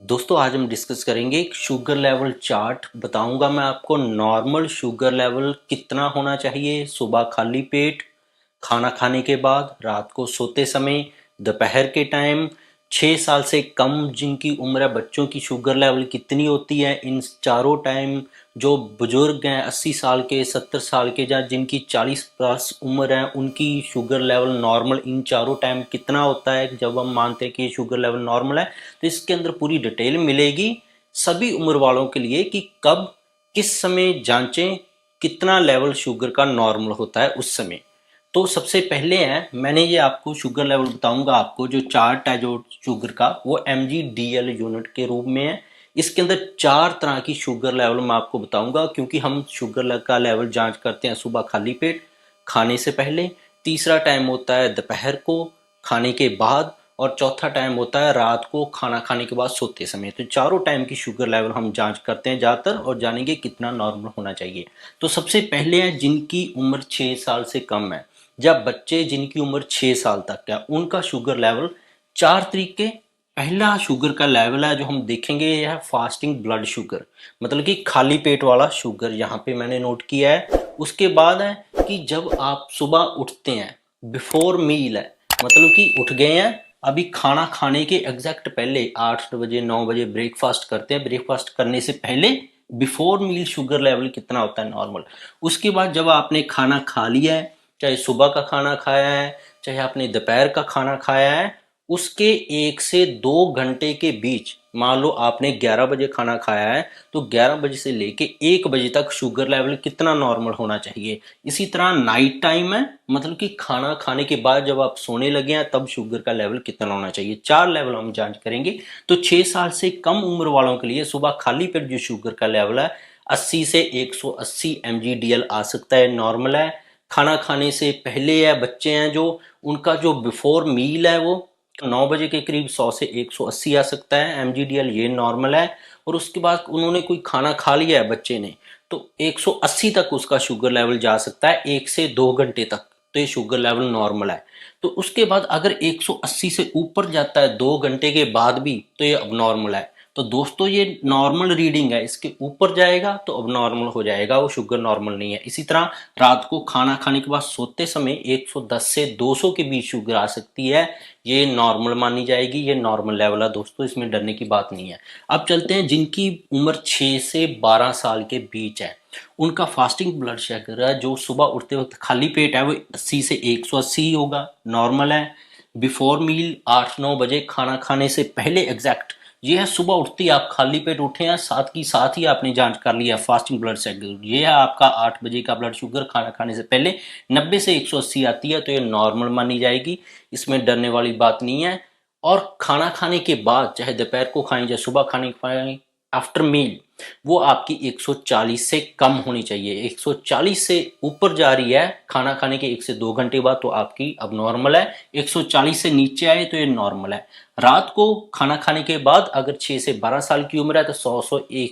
दोस्तों आज हम डिस्कस करेंगे एक शुगर लेवल चार्ट। बताऊंगा मैं आपको नॉर्मल शुगर लेवल कितना होना चाहिए सुबह खाली पेट, खाना खाने के बाद, रात को सोते समय, दोपहर के टाइम। 6 साल से कम जिनकी उम्र है बच्चों की शुगर लेवल कितनी होती है इन चारों टाइम। जो बुजुर्ग हैं 80 साल के, 70 साल के, या जिनकी 40+ उम्र है उनकी शुगर लेवल नॉर्मल इन चारों टाइम कितना होता है। जब हम मानते हैं कि ये शुगर लेवल नॉर्मल है तो इसके अंदर पूरी डिटेल मिलेगी सभी उम्र वालों के लिए कि कब किस समय जांचें कितना लेवल शुगर का नॉर्मल होता है उस समय। तो सबसे पहले है मैंने ये आपको शुगर लेवल बताऊंगा। आपको जो चार्ट है जो शुगर का वो MGDL यूनिट के रूप में है। इसके अंदर 4 तरह की शुगर लेवल मैं आपको बताऊंगा क्योंकि हम शुगर का लेवल जांच करते हैं सुबह खाली पेट, खाने से पहले। तीसरा टाइम होता है दोपहर को, खाने के बाद। और चौथा टाइम होता है रात को खाना खाने के बाद सोते समय। तो चारों टाइम की शुगर लेवल हम जांच करते हैं ज़्यादातर और जानेंगे कितना नॉर्मल होना चाहिए। तो सबसे पहले है जिनकी उम्र 6 साल से कम है, जब बच्चे जिनकी उम्र 6 साल तक है उनका शुगर लेवल 4 तरीके। पहला शुगर का लेवल है जो हम देखेंगे यह है फास्टिंग ब्लड शुगर, मतलब कि खाली पेट वाला शुगर, यहाँ पे मैंने नोट किया है। उसके बाद है कि जब आप सुबह उठते हैं, बिफोर मील है, मतलब कि उठ गए हैं अभी खाना खाने के एग्जैक्ट पहले, 8 बजे 9 बजे ब्रेकफास्ट करते हैं, ब्रेकफास्ट करने से पहले बिफोर मील शुगर लेवल कितना होता है नॉर्मल। उसके बाद जब आपने खाना खा लिया है, चाहे सुबह का खाना खाया है चाहे आपने दोपहर का खाना खाया है, उसके 1 से 2 घंटे के बीच, मान लो आपने 11 बजे खाना खाया है तो 11 बजे से लेके 1 बजे तक शुगर लेवल कितना नॉर्मल होना चाहिए। इसी तरह नाइट टाइम है, मतलब कि खाना खाने के बाद जब आप सोने लगे हैं तब शुगर का लेवल कितना होना चाहिए। 4 लेवल हम जांच करेंगे। तो 6 साल से कम उम्र वालों के लिए सुबह खाली पेट जो शुगर का लेवल है 80 से 180 MGDL आ सकता है, नॉर्मल है। खाना खाने से पहले है बच्चे हैं जो, उनका जो बिफोर मील है वो 9 बजे के करीब 100 से 180 आ सकता है MGDL, ये नॉर्मल है। और उसके बाद उन्होंने कोई खाना खा लिया है बच्चे ने तो 180 तक उसका शुगर लेवल जा सकता है 1 से 2 घंटे तक, तो ये शुगर लेवल नॉर्मल है। तो उसके बाद अगर 180 से ऊपर जाता है 2 घंटे के बाद भी तो ये अब नॉर्मल है। तो दोस्तों ये नॉर्मल रीडिंग है, इसके ऊपर जाएगा तो अब नॉर्मल हो जाएगा, वो शुगर नॉर्मल नहीं है। इसी तरह रात को खाना खाने के बाद सोते समय 110 से 200 के बीच शुगर आ सकती है, ये नॉर्मल मानी जाएगी, ये नॉर्मल लेवल है दोस्तों, इसमें डरने की बात नहीं है। अब चलते हैं जिनकी उम्र 6 से 12 साल के बीच है, उनका फास्टिंग ब्लड शुगर है जो सुबह उठते वक्त खाली पेट है वो 80 से 180 होगा, नॉर्मल है। बिफोर मील 8-9 बजे खाना खाने से पहले एग्जैक्ट, ये है सुबह उठते ही आप खाली पेट उठे हैं, साथ ही आपने जांच कर लिया फास्टिंग ब्लड शुगर, ये है आपका 8 बजे का ब्लड शुगर खाना खाने से पहले 90 से 180 आती है, तो ये नॉर्मल मानी जाएगी, इसमें डरने वाली बात नहीं है। और खाना खाने के बाद चाहे दोपहर को खाएं चाहे सुबह खाने खाएं, आफ्टर मील वो आपकी 140 से कम होनी चाहिए। 140 से ऊपर जा रही है खाना खाने के 1 से 2 घंटे बाद तो आपकी अब नॉर्मल है, 140 से नीचे आए तो ये नॉर्मल है। रात को खाना खाने के बाद अगर 6 से 12 साल की उम्र है तो 100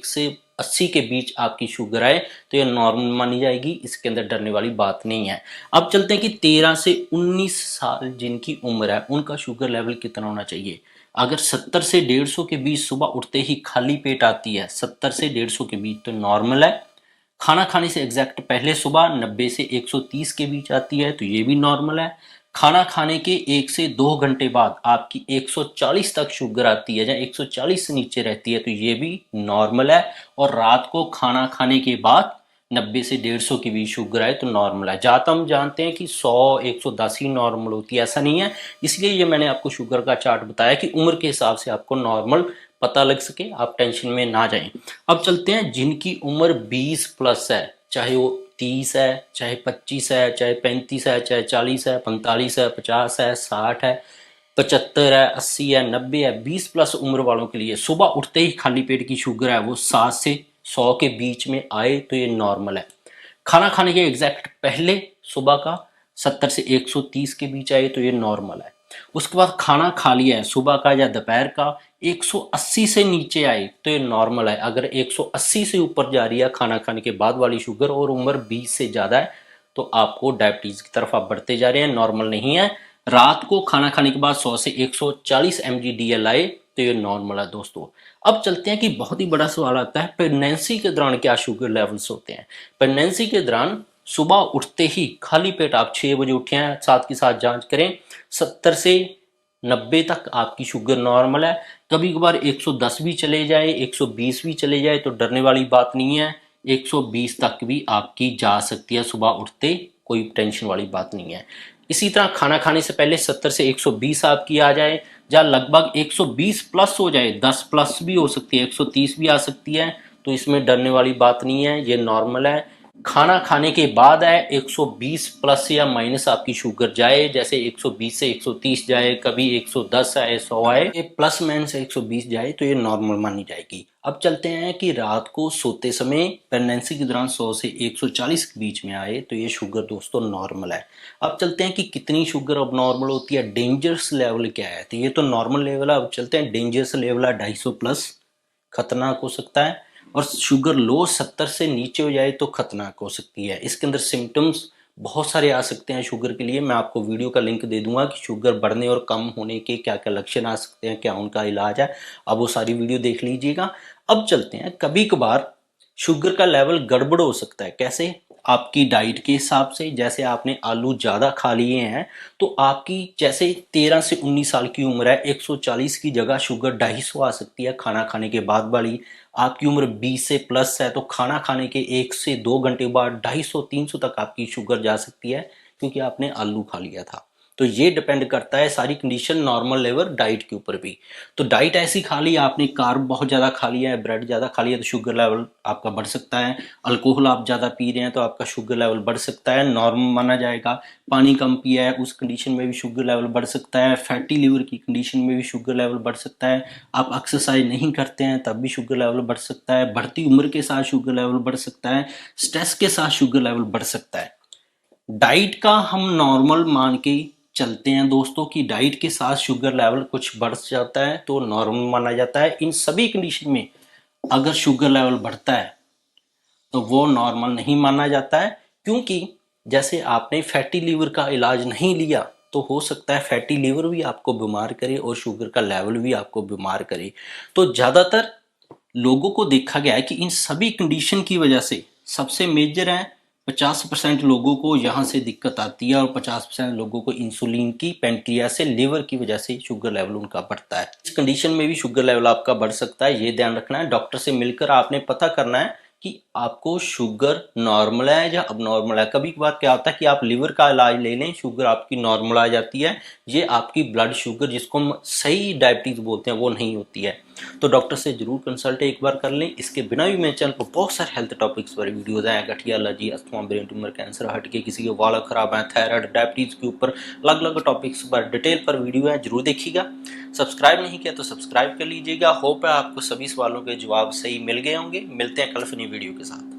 से 80 के बीच आपकी शुगर आए तो ये नॉर्मल मानी जाएगी, इसके अंदर डरने वाली बात नहीं है। अब चलते हैं कि 13 से 19 साल जिनकी उम्र है उनका शुगर लेवल कितना होना चाहिए। अगर 70 से 150 के बीच सुबह उठते ही खाली पेट आती है, 70 से 150 के बीच, तो नॉर्मल है। खाना खाने से एग्जैक्ट पहले सुबह 90 से 130 के बीच आती है तो ये भी नॉर्मल है। खाना खाने के 1 से 2 घंटे बाद आपकी 140 तक शुगर आती है या 140 से नीचे रहती है तो ये भी नॉर्मल है। और रात को खाना खाने के बाद 90 से 150 के बीच शुगर आए तो नॉर्मल है। जहाँ तक हम जानते हैं कि 100 110 ही नॉर्मल होती है, ऐसा नहीं है। इसलिए ये मैंने आपको शुगर का चार्ट बताया कि उम्र के हिसाब से आपको नॉर्मल पता लग सके, आप टेंशन में ना जाएं। अब चलते हैं जिनकी उम्र 20+ है, चाहे वो 30 है चाहे 25 है चाहे 35 है चाहे 40 है 45 है 50 है 60 है 75 है 80 है 90 है, 20+ उम्र वालों के लिए सुबह उठते ही खाली पेट की शुगर है वो 60 से 100 के बीच में आए तो ये नॉर्मल है। खाना खाने के एग्जैक्ट पहले सुबह का 70 से 130 के बीच आए तो ये नॉर्मल है। उसके बाद खाना खा लिया है सुबह का या दोपहर का 180 से नीचे आए तो ये नॉर्मल है। अगर 180 से ऊपर जा रही है खाना खाने के बाद वाली शुगर और उम्र 20 से ज़्यादा है तो आपको डायबिटीज़ की तरफ आप बढ़ते जा रहे हैं, नॉर्मल नहीं है। रात को खाना खाने के बाद 100 से 140 MGDL आए तो ये नॉर्मल है दोस्तों। अब चलते हैं कि बहुत ही बड़ा सवाल आता है, प्रेगनेंसी के दौरान क्या शुगर लेवल्स होते हैं। प्रेगनेंसी के दौरान सुबह उठते ही खाली पेट आप 6 बजे उठे हैं, साथ के साथ जांच करें, 70 से 90 तक आपकी शुगर नॉर्मल है। कभी कभार 110 भी चले जाए, 120 भी चले जाए तो डरने वाली बात नहीं है, 120 तक भी आपकी जा सकती है सुबह उठते, कोई टेंशन वाली बात नहीं है। इसी तरह खाना खाने से पहले 70 से 120 आपकी आ जाए, या लगभग 120 प्लस हो जाए, 10 प्लस भी हो सकती है, 130 भी आ सकती है, तो इसमें डरने वाली बात नहीं है, ये नॉर्मल है। खाना खाने के बाद है 120 प्लस या माइनस आपकी शुगर जाए, जैसे 120 से 130 जाए, कभी 110 आए, 100 आए, ये प्लस माइनस 120 जाए तो ये नॉर्मल मानी जाएगी। अब चलते हैं कि रात को सोते समय प्रेगनेंसी के दौरान 100 से 140 के बीच में आए तो ये शुगर दोस्तों नॉर्मल है। अब चलते हैं कि कितनी शुगर अब नॉर्मल होती है, डेंजरस लेवल क्या है। तो ये तो नॉर्मल लेवल है, अब चलते हैं डेंजरस लेवल है 250 प्लस, खतरनाक हो सकता है। और शुगर लो 70 से नीचे हो जाए तो खतरनाक हो सकती है। इसके अंदर सिम्टम्स बहुत सारे आ सकते हैं शुगर के लिए, मैं आपको वीडियो का लिंक दे दूंगा कि शुगर बढ़ने और कम होने के क्या क्या लक्षण आ सकते हैं, क्या उनका इलाज है, अब वो सारी वीडियो देख लीजिएगा। अब चलते हैं, कभी कभार शुगर का लेवल गड़बड़ हो सकता है। कैसे? आपकी डाइट के हिसाब से, जैसे आपने आलू ज़्यादा खा लिए हैं तो आपकी जैसे 13 से 19 साल की उम्र है, 140 की जगह शुगर 250 आ सकती है खाना खाने के बाद वाली। आपकी उम्र 20 से प्लस है तो खाना खाने के 1 से 2 घंटे बाद 250-300 तक आपकी शुगर जा सकती है, क्योंकि आपने आलू खा लिया था। तो ये डिपेंड करता है सारी कंडीशन नॉर्मल लेवल डाइट के ऊपर भी। तो डाइट ऐसी खा ली आपने, कार्ब बहुत ज़्यादा खा लिया है, ब्रेड ज़्यादा खा लिया तो शुगर लेवल आपका बढ़ सकता है। अल्कोहल आप ज़्यादा पी रहे हैं तो आपका शुगर लेवल बढ़ सकता है, नॉर्मल माना जाएगा। पानी कम पिया है उस कंडीशन में भी शुगर लेवल बढ़ सकता है। फैटी लीवर की कंडीशन में भी शुगर लेवल बढ़ सकता है। आप एक्सरसाइज नहीं करते हैं तब भी शुगर लेवल बढ़ सकता है। बढ़ती उम्र के साथ शुगर लेवल बढ़ सकता है। स्ट्रेस के साथ शुगर लेवल बढ़ सकता है। डाइट का हम नॉर्मल मान के चलते हैं दोस्तों कि डाइट के साथ शुगर लेवल कुछ बढ़ जाता है तो नॉर्मल माना जाता है। इन सभी कंडीशन में अगर शुगर लेवल बढ़ता है तो वो नॉर्मल नहीं माना जाता है, क्योंकि जैसे आपने फैटी लीवर का इलाज नहीं लिया तो हो सकता है फैटी लीवर भी आपको बीमार करे और शुगर का लेवल भी आपको बीमार करे। तो ज़्यादातर लोगों को देखा गया है कि इन सभी कंडीशन की वजह से सबसे मेजर है 50% लोगों को यहाँ से दिक्कत आती है और 50% लोगों को इंसुलिन की, पेंक्रियास से, लिवर की वजह से शुगर लेवल उनका बढ़ता है। इस कंडीशन में भी शुगर लेवल आपका बढ़ सकता है, ये ध्यान रखना है। डॉक्टर से मिलकर आपने पता करना है कि आपको शुगर नॉर्मल है या अब नॉर्मल है। कभी कभार क्या होता है कि आप लिवर का इलाज ले लें, शुगर आपकी नॉर्मल आ जाती है, ये आपकी ब्लड शुगर जिसको हम सही डायबिटीज बोलते हैं वो नहीं होती है। तो डॉक्टर से जरूर कंसल्ट एक बार कर लें। इसके बिना भी मेरे चैनल पर बहुत सारे हेल्थ टॉपिक्स पर वीडियोज हैं, गठिया, allergy, asthma, brain tumour, cancer, हट के किसी के वाल खराब है, थायराइड, डायबिटीज के ऊपर अलग अलग टॉपिक्स पर डिटेल पर वीडियो है, जरूर देखिएगा। सब्सक्राइब नहीं किया तो सब्सक्राइब कर लीजिएगा। होप है आपको सभी सवालों के जवाब सही मिल गए होंगे। मिलते हैं कल फिर नई वीडियो के साथ।